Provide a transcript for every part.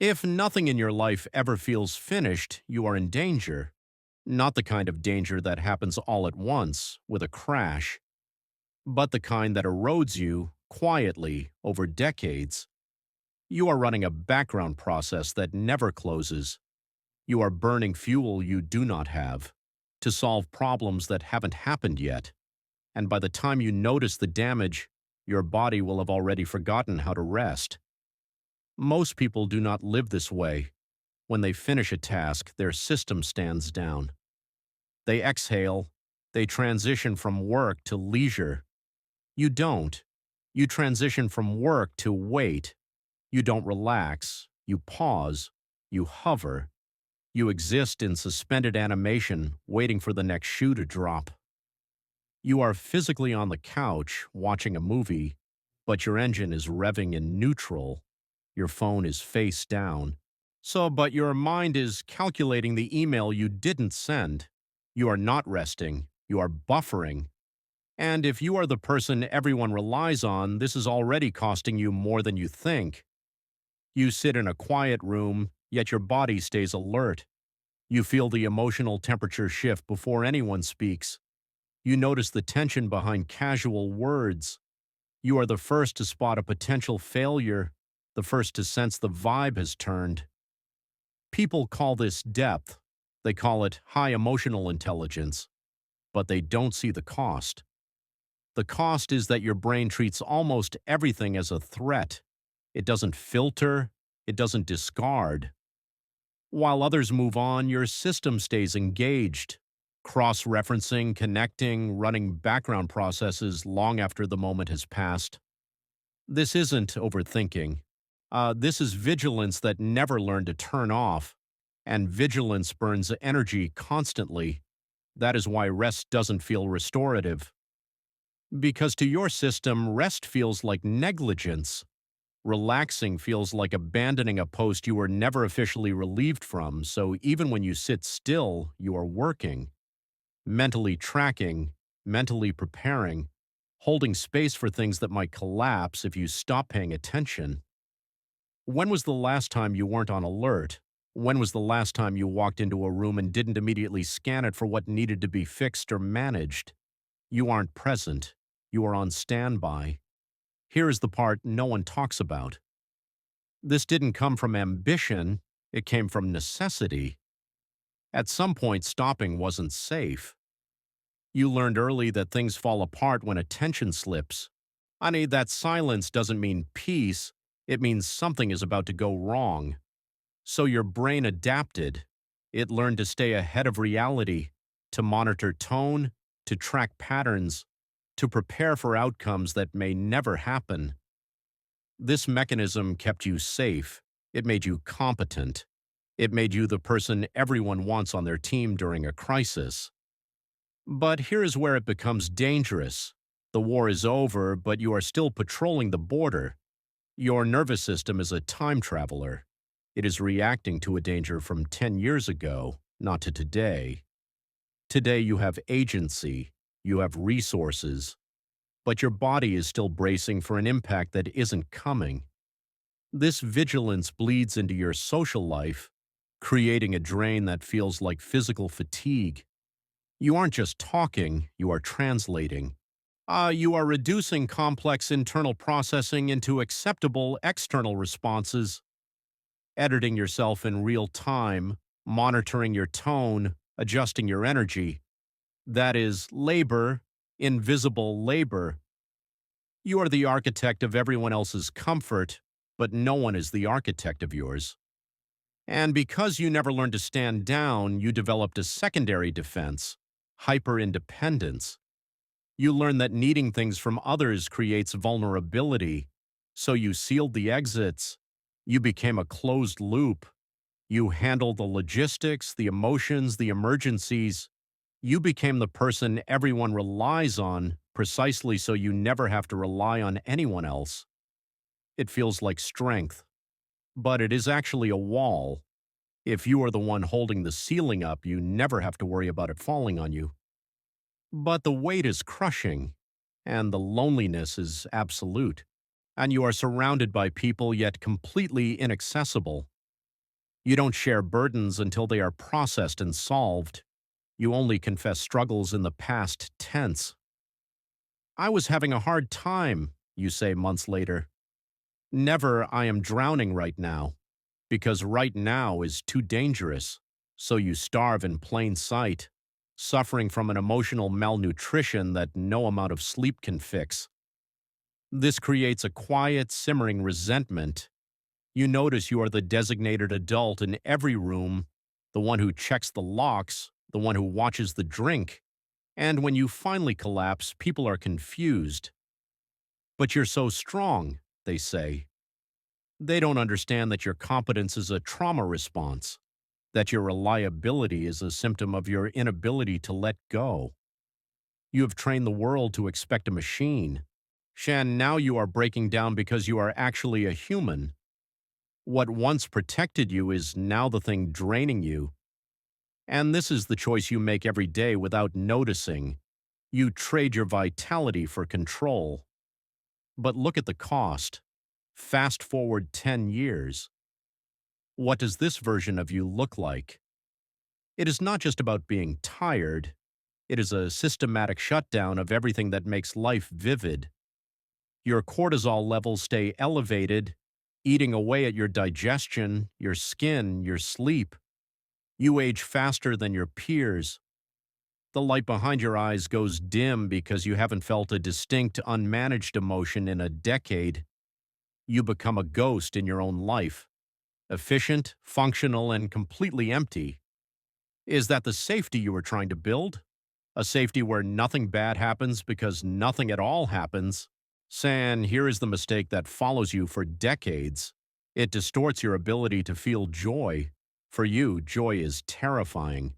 If nothing in your life ever feels finished, you are in danger. Not the kind of danger that happens all at once, with a crash, but the kind that erodes you quietly over decades. You are running a background process that never closes. You are burning fuel you do not have to solve problems that haven't happened yet. And by the time you notice the damage, your body will have already forgotten how to rest. Most people do not live this way. When they finish a task, their system stands down. They exhale. They transition from work to leisure. You don't. You transition from work to wait. You don't relax. You pause. You hover. You exist in suspended animation, waiting for the next shoe to drop. You are physically on the couch, watching a movie, but your engine is revving in neutral. Your phone is face down. But your mind is calculating the email you didn't send. You are not resting. You are buffering. And if you are the person everyone relies on, this is already costing you more than you think. You sit in a quiet room, yet your body stays alert. You feel the emotional temperature shift before anyone speaks. You notice the tension behind casual words. You are the first to spot a potential failure, the first to sense the vibe has turned. People call this depth. They call it high emotional intelligence. But they don't see the cost. The cost is that your brain treats almost everything as a threat. It doesn't filter. It doesn't discard. While others move on, your system stays engaged, cross-referencing, connecting, running background processes long after the moment has passed. This isn't overthinking. This is vigilance that never learned to turn off, and vigilance burns energy constantly. That is why rest doesn't feel restorative. Because to your system, rest feels like negligence. Relaxing feels like abandoning a post you were never officially relieved from, so even when you sit still, you are working, mentally tracking, mentally preparing, holding space for things that might collapse if you stop paying attention. When was the last time you weren't on alert? When was the last time you walked into a room and didn't immediately scan it for what needed to be fixed or managed? You aren't present. You are on standby. Here is the part no one talks about. This didn't come from ambition. It came from necessity. At some point, stopping wasn't safe. You learned early that things fall apart when attention slips. Honey, that silence doesn't mean peace. It means something is about to go wrong. So your brain adapted. It learned to stay ahead of reality, to monitor tone, to track patterns, to prepare for outcomes that may never happen. This mechanism kept you safe. It made you competent. It made you the person everyone wants on their team during a crisis. But here is where it becomes dangerous. The war is over, but you are still patrolling the border. Your nervous system is a time traveler. It is reacting to a danger from 10 years ago, not to today. Today you have agency, you have resources, but your body is still bracing for an impact that isn't coming. This vigilance bleeds into your social life, creating a drain that feels like physical fatigue. You aren't just talking, you are translating. You are reducing complex internal processing into acceptable external responses, editing yourself in real time, monitoring your tone, adjusting your energy. That is labor, invisible labor. You are the architect of everyone else's comfort, but no one is the architect of yours. And because you never learned to stand down, you developed a secondary defense, hyper-independence. You learned that needing things from others creates vulnerability, so you sealed the exits. You became a closed loop. You handled the logistics, the emotions, the emergencies. You became the person everyone relies on, precisely so you never have to rely on anyone else. It feels like strength, but it is actually a wall. If you are the one holding the ceiling up, you never have to worry about it falling on you. But the weight is crushing, and the loneliness is absolute, and you are surrounded by people yet completely inaccessible. You don't share burdens until they are processed and solved. You only confess struggles in the past tense. I was having a hard time, you say months later. Never, I am drowning right now, because right now is too dangerous. So you starve in plain sight, suffering from an emotional malnutrition that no amount of sleep can fix. This creates a quiet, simmering resentment. You notice you are the designated adult in every room, the one who checks the locks, the one who watches the drink. And when you finally collapse, people are confused. But you're so strong, they say. They don't understand that your competence is a trauma response, that your reliability is a symptom of your inability to let go. You have trained the world to expect a machine. Shan, now you are breaking down because you are actually a human. What once protected you is now the thing draining you. And this is the choice you make every day without noticing. You trade your vitality for control. But look at the cost. Fast forward 10 years. What does this version of you look like? It is not just about being tired. It is a systematic shutdown of everything that makes life vivid. Your cortisol levels stay elevated, eating away at your digestion, your skin, your sleep. You age faster than your peers. The light behind your eyes goes dim because you haven't felt a distinct, unmanaged emotion in a decade. You become a ghost in your own life, efficient, functional, and completely empty. Is that the safety you were trying to build? A safety where nothing bad happens because nothing at all happens? San, here is the mistake that follows you for decades. It distorts your ability to feel joy. For you, joy is terrifying.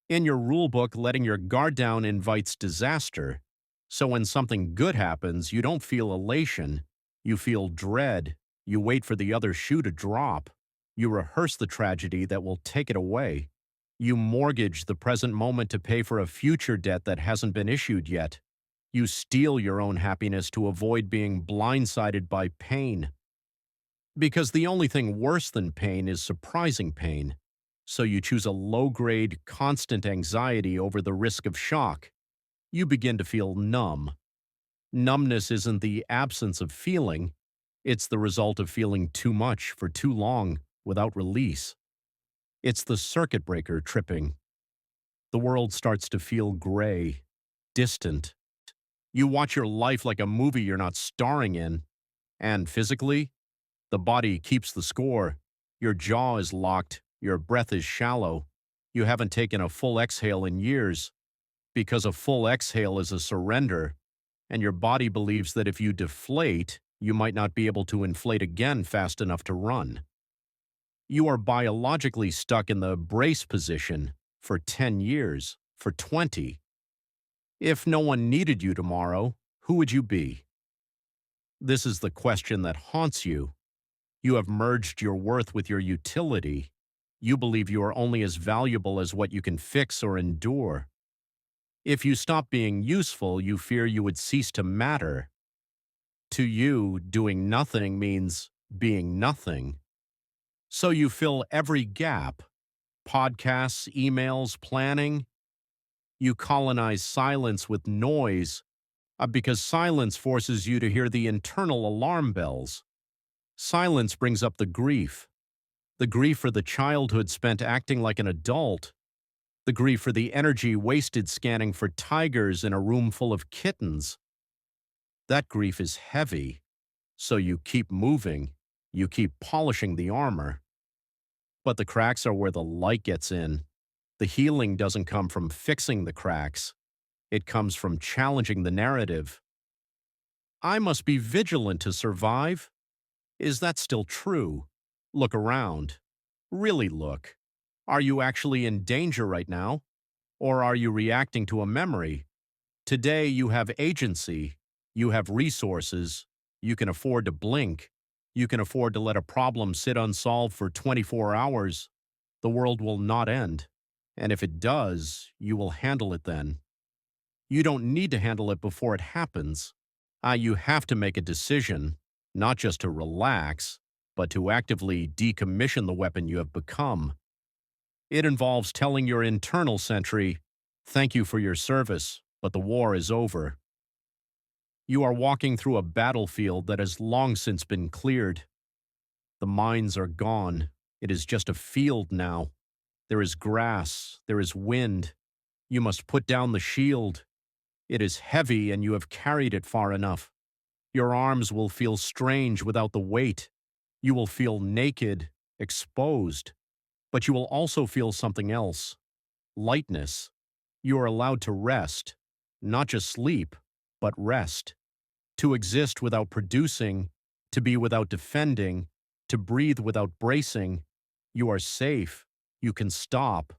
In your rulebook, letting your guard down invites disaster. So when something good happens, you don't feel elation. You feel dread. You wait for the other shoe to drop. You rehearse the tragedy that will take it away. You mortgage the present moment to pay for a future debt that hasn't been issued yet. You steal your own happiness to avoid being blindsided by pain. Because the only thing worse than pain is surprising pain. So you choose a low-grade, constant anxiety over the risk of shock. You begin to feel numb. Numbness isn't the absence of feeling. It's the result of feeling too much for too long without release. It's the circuit breaker tripping. The world starts to feel gray, distant. You watch your life like a movie you're not starring in. And physically, the body keeps the score. Your jaw is locked. Your breath is shallow. You haven't taken a full exhale in years. Because a full exhale is a surrender. And your body believes that if you deflate, you might not be able to inflate again fast enough to run. You are biologically stuck in the brace position for 10 years, for 20. If no one needed you tomorrow, who would you be? This is the question that haunts you. You have merged your worth with your utility. You believe you are only as valuable as what you can fix or endure. If you stop being useful, you fear you would cease to matter. To you, doing nothing means being nothing. So you fill every gap. Podcasts, emails, planning. You colonize silence with noise because silence forces you to hear the internal alarm bells. Silence brings up the grief for the childhood spent acting like an adult, the grief for the energy wasted scanning for tigers in a room full of kittens. That grief is heavy, so you keep moving, you keep polishing the armor. But the cracks are where the light gets in. The healing doesn't come from fixing the cracks. It comes from challenging the narrative. I must be vigilant to survive. Is that still true? Look around. Really look. Are you actually in danger right now? Or are you reacting to a memory? Today you have agency. You have resources. You can afford to blink. You can afford to let a problem sit unsolved for 24 hours. The world will not end. And if it does, you will handle it then. You don't need to handle it before it happens. You have to make a decision, not just to relax, but to actively decommission the weapon you have become. It involves telling your internal sentry, "Thank you for your service, but the war is over." You are walking through a battlefield that has long since been cleared. The mines are gone. It is just a field now. There is grass. There is wind. You must put down the shield. It is heavy and you have carried it far enough. Your arms will feel strange without the weight. You will feel naked, exposed. But you will also feel something else. Lightness. You are allowed to rest. Not just sleep, but rest. To exist without producing, to be without defending, to breathe without bracing. You are safe. You can stop.